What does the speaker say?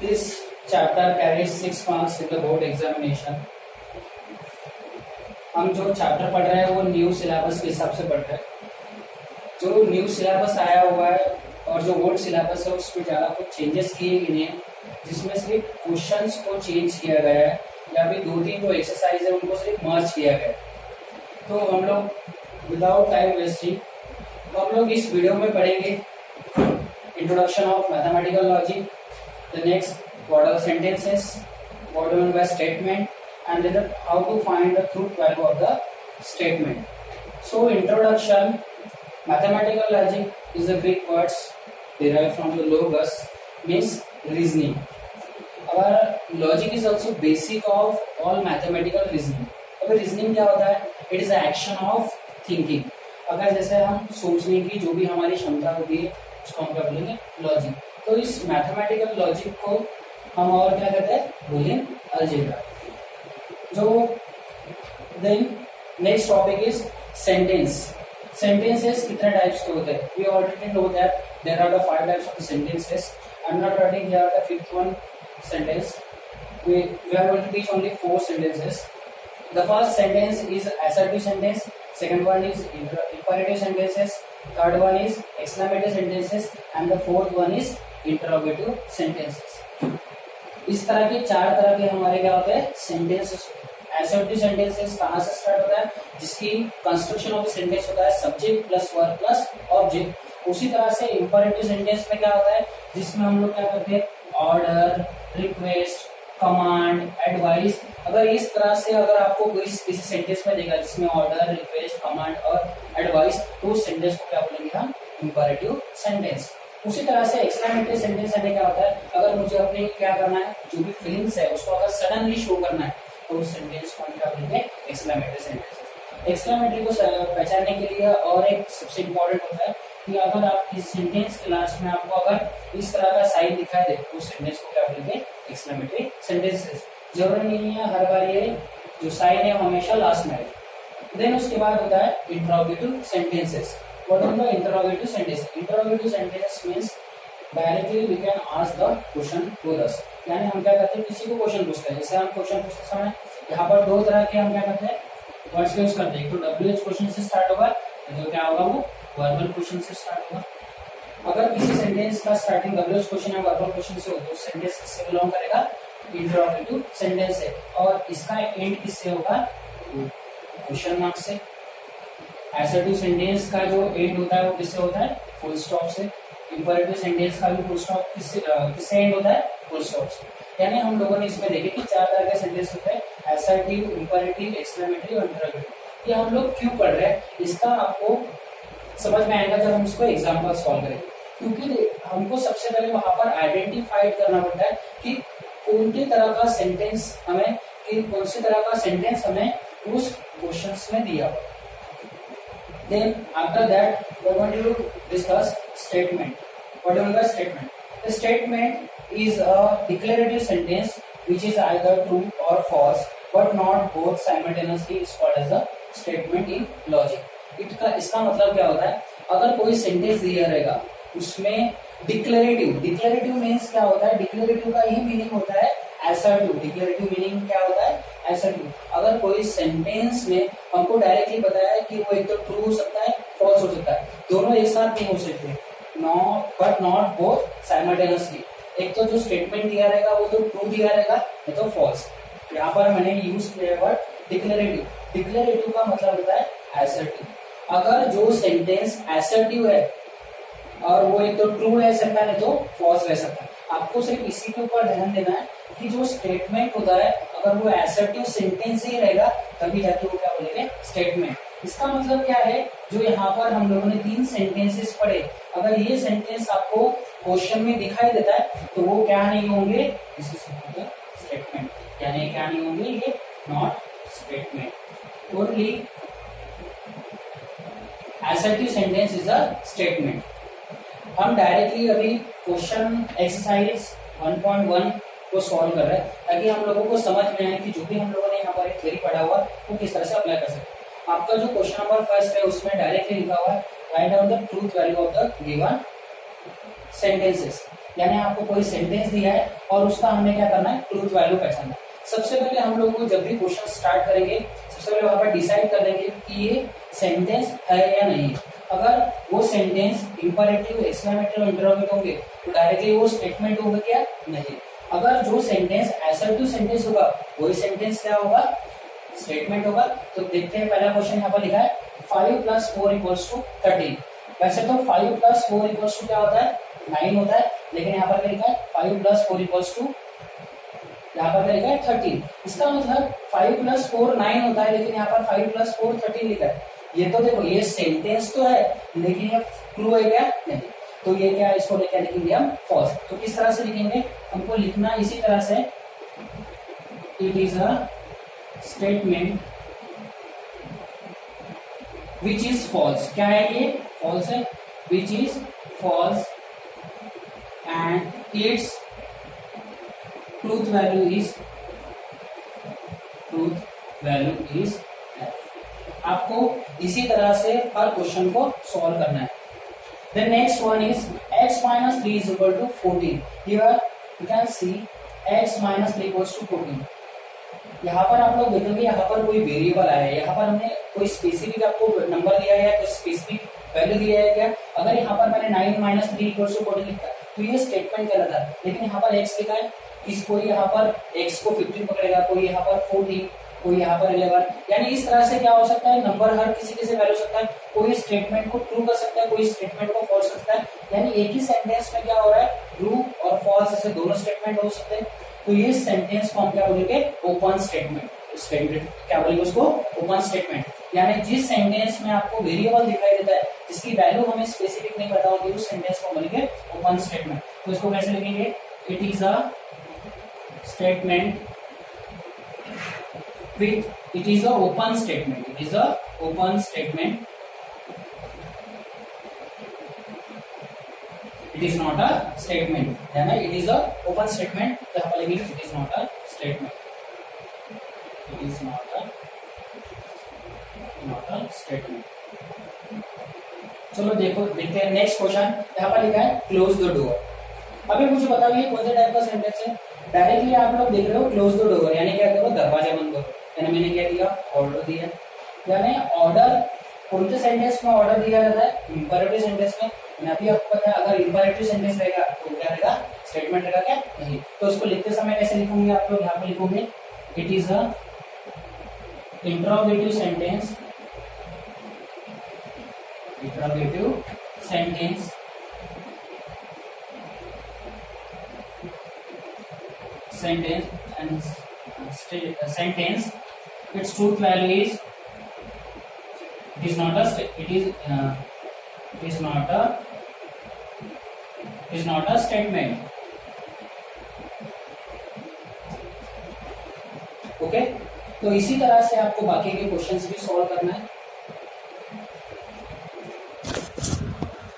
This chapter carries 6 marks in the board examination. हम जो chapter पढ़ रहे हैं वो न्यू सिलेबस के हिसाब से पढ़ रहे हैं। जो न्यू सिलेबस आया हुआ है और जो ओल्ड सिलेबस है उसमें ज़्यादा कुछ चेंजेस किए गए हैं, जिसमें सिर्फ क्वेश्चंस को चेंज किया गया है या फिर 2-3 जो एक्सरसाइज है उनको सिर्फ मर्ज किया गया है। तो हम लोग विदाउट टाइम वेस्टिंग हम लोग इस वीडियो में पढ़ेंगे introduction of mathematical logic, the next model sentences, what do you mean by statement, and then how to find the truth value of the statement. So introduction, mathematical logic is the Greek words derived from the logos, means reasoning. Our logic is also basic of all mathematical reasoning. अगर reasoning क्या होता है? It is the action of thinking. अगर जैसे हम सोचने की जो भी हमारी क्षमता होती है उसको हम क्या बोलेंगे? लॉजिक। तो इस मैथमेटिकल लॉजिक को हम और क्या कहते हैं? Boolean algebra. जो then next topic is sentence. Sentences कितने टाइप्स के होते हैं? We already know that there are the 5 types of sentences. I am not writing here the fifth one sentence. we are going to teach only 4 sentences. The first sentence is assertive sentence, second one is imperative sentences, third one is exclamative sentences and the fourth one is interrogative sentences. इस तरह के 4 तरह के हमारे क्या होते हैं? Sentences. Assertive sentences कहाँ से स्टार्ट होता है? जिसकी कंस्ट्रक्शन ऑफ सेंटेंस होता है subject plus verb plus object. उसी तरह से इंपरेटिव सेंटेंस में क्या होता है? जिसमें हम लोग क्या करते हैं? Order, request, command, advice. अगर इस तरह से अगर आपको कोई किसी सेंटेंस में देगा जिसमें ऑर्डर, रिक्वेस्ट, कमांड और एडवाइस, तो उस सेंटेंस को क्या बोलेंगे हम? Imperative sentence. उसी तरह से एक्सक्लेमेटरी सेंटेंस में क्या होता है? अगर मुझे अपने क्या करना है, जो भी फीलिंग्स है उसको अगर सडनली शो करना है तो उस सेंटेंस को हम क्या बोलेंगे? Exclamatory sentence. एक्सक्लेमेटरी को पहचानने के लिए और एक सबसे इम्पोर्टेंट होता है कि अगर आप इस सेंटेंस के लास्ट में आपको अगर इस तरह का साइन दिखाई दे तो उस सेंटेंस को क्या बोलेंगे? Exclamatory sentences. जरूरी नहीं है हर बार ये जो साइन है हमेशा लास्ट में आए। देन उसके बाद होता है interrogative sentences. What are the interrogative sentences? Interrogative sentences means directly we can ask the question to us. यानी हम क्या करते हैं? किसी को क्वेश्चन पूछते हैं। जैसे हम क्वेश्चन पूछते समय यहाँ पर 2 तरह के हम क्या करते हैं? वर्ड्स यूज करते हैं। तो WH क्वेश्चन से स्टार्ट होगा, तो क्या होगा? वो वर्बल क्वेश्चन से स्टार्ट होगा। अगर किसी सेंटेंस का स्टार्टिंग WH क्वेश्चन या वर्बल क्वेश्चन से हो तो उस सेंटेंस किससे बिलोंग करेगा? इंटरोगेटिव सेंटेंस है। और इसका एंड किससे होगा? क्वेश्चन मार्क से। एसर्टिव सेंटेंस का जो एंड होता है वो किससे होता है? फुल स्टॉप से। इंपरेटिव सेंटेंस का भी फुल स्टॉप किससे एंड होता है? फुल स्टॉप से। यानी हम लोगों ने इसमें देखे कि 4 तरह के सेंटेंस होते हैं, एसर्टिव, इंपरेटिव, एक्सक्लेमेटरी और इंटरोगेटिव। ये हम लोग क्यों पढ़ रहे हैं इसका आपको समझ में आएगा जब हम इसको एग्जाम्पल सॉल्व करेंगे। क्योंकि हमको सबसे पहले वहां पर आइडेंटिफाइड करना पड़ता है कि कौन सी तरह का सेंटेंस हमें उस क्वेश्चन में दिया हुआ। Then after that we are going to discuss statement. What do you mean by statement? The statement is a declarative sentence which is either true or false but not both simultaneously is called as a statement in logic. इसका मतलब क्या होता है? अगर कोई sentence दिया रहेगा उसमें डिक्लेरेटिव मीन्स क्या होता है? डिक्लेरेटिव का ही मीनिंग होता है असर्टिव। डिक्लेरेटिव मीनिंग क्या होता है? असर्टिव। अगर कोई सेंटेंस में हमको डायरेक्टली बताया है कि वो एक तो ट्रू हो सकता है, फॉल्स हो सकता है, दोनों एक साथ नहीं हो सकते, बट नॉट बोथ साइमल्टेनियसली। एक तो जो स्टेटमेंट दिया रहेगा वो तो ट्रू दिया रहेगा नहीं तो फॉल्स। यहाँ पर मैंने यूज किया वर्ड डिक्लेरेटिव। डिक्लेरेटिव का मतलब होता है असर्टिव। अगर जो सेंटेंस असर्टिव है और वो एक तो ट्रू रह सकता है नहीं तो फॉल्स रह सकता है, आपको सिर्फ इसी के ऊपर ध्यान देना है कि जो स्टेटमेंट होता है अगर वो असर्टिव सेंटेंस ही रहेगा तभी जाके वो क्या बोलेंगे? स्टेटमेंट। इसका मतलब क्या है? जो यहाँ पर हम लोगों ने 3 सेंटेंसेस पढ़े, अगर ये सेंटेंस आपको क्वेश्चन में दिखाई देता है तो वो क्या नहीं होंगे? स्टेटमेंट। यानी क्या नहीं होंगे? ये not statement. Only assertive sentence is a statement. हम डायरेक्टली अभी क्वेश्चन एक्सरसाइज 1.1 को सॉल्व कर रहे हैं ताकि हम लोगों को समझ में आए कि जो भी हम लोगों ने यहाँ पर एक थ्योरी पढ़ा हुआ वो किस तरह से अप्लाई कर सकते हैं। आपका जो क्वेश्चन नंबर फर्स्ट है उसमें डायरेक्टली लिखा हुआ है write down the truth value of the given sentences. यानी आपको कोई सेंटेंस दिया है और उसका हमें क्या करना है, ट्रूथ वैल्यू पहचानना है। सबसे पहले हम लोग जब भी क्वेश्चन स्टार्ट करेंगे, सबसे पहले वहां पर डिसाइड कर लेंगे कि ये सेंटेंस है या नहीं है। अगर वो सेंटेंस इंपरेटिव, एक्सक्लेमेटरी, इंटरोगेटिव होंगे तो डायरेक्टली वो स्टेटमेंट होगा क्या, नहीं। अगर जो सेंटेंस असर्टिव सेंटेंस होगा वही सेंटेंस क्या होगा, स्टेटमेंट होगा। तो देखते हैं पहला क्वेश्चन यहाँ पर लिखा है 5 + 4 = 13। वैसे तो 5 + 4 = क्या होता है, 9 होता है, लेकिन यहाँ पर क्या लिखा है 5 + 4 = यहाँ पर क्या लिखा है 13। इसका मतलब 5 + 4 9 होता है, लेकिन यहाँ पर 5 + 4 13 लिखा है। ये तो देखो ये सेंटेंस तो है, लेकिन ये ट्रू है क्या, नहीं। तो ये क्या, इसको क्या लिखेंगे हम, फॉल्स। तो किस तरह से लिखेंगे, हमको लिखना इसी तरह से, it is a statement which is false. क्या है ये, फॉल्स है, which is false and its truth value is आपको इसी तरह से हर क्वेश्चन को सॉल्व करना है। The next one is x - 3 = 14. Here you can see x - 3 = 14. यहाँ पर आप लोग देखेंगे यहाँ पर कोई वेरिएबल आया है, यहाँ पर हमने कोई स्पेसिफिक आपको नंबर दिया है, कोई स्पेसिफिक वैल्यू दिया है क्या। अगर यहाँ पर मैंने 9 - 3 = 14 लिखा तो ये स्टेटमेंट कहलाता है, लेकिन यहाँ पर x लिखा है, कोई यहाँ पर x को 15 पकड़ेगा, कोई यहाँ पर 14, कोई यहाँ पर 11। यानी इस तरह से क्या हो सकता है, नंबर हर किसी के से वैल्यू हो सकता है, कोई स्टेटमेंट को ट्रू कर सकता है, कोई स्टेटमेंट को फॉल्स कर सकता है। यानी एक ही सेंटेंस में क्या हो रहा है, ट्रू और फॉल्स, ऐसे दोनों स्टेटमेंट हो सकते हैं। तो ये सेंटेंस को हम क्या बोलेंगे, ओपन स्टेटमेंट। क्या बोलेंगे उसको, ओपन स्टेटमेंट। यानी जिस सेंटेंस में आपको वेरिएबल दिखाई देता है, जिसकी वैल्यू हमें स्पेसिफिक नहीं पता होगी, उस सेंटेंस को बोलेंगे ओपन स्टेटमेंट। तो इसको कैसे लिखेंगे, it is a statement with it is a open statement, it is a open statement, it is not a statement, है ना, it is a open statement। तो यहाँ पर लिखेंगे it is not a statement, it is not a statement। चलो देखते हैं next question. यहाँ पर लिखा है क्लोज द डोर। अभी मुझे बताइए कौन से टाइप का सेंटेंस है। डायरेक्टली आप लोग देख रहे हो क्लोज द डोर, यानी क्या करो, दरवाजा बंद करो। यानी मैंने क्या दिया, ऑर्डर दिया। यानी ऑर्डर कौन से सेंटेंस में ऑर्डर दिया जाता है, इंपरेटिव सेंटेंस में। अभी आपको पता है अगर इंपरेटिव सेंटेंस रहेगा तो क्या रहेगा, स्टेटमेंट रहेगा क्या, नहीं। तो उसको लिखते समय कैसे लिखोगे आप लोग, यहाँ पे लिखोगे it is a interrogative sentence, interrogative sentence and sentence, its truth value is it is not a statement। Okay, तो इसी तरह से आपको बाकी के क्वेश्चंस भी सॉल्व करना है।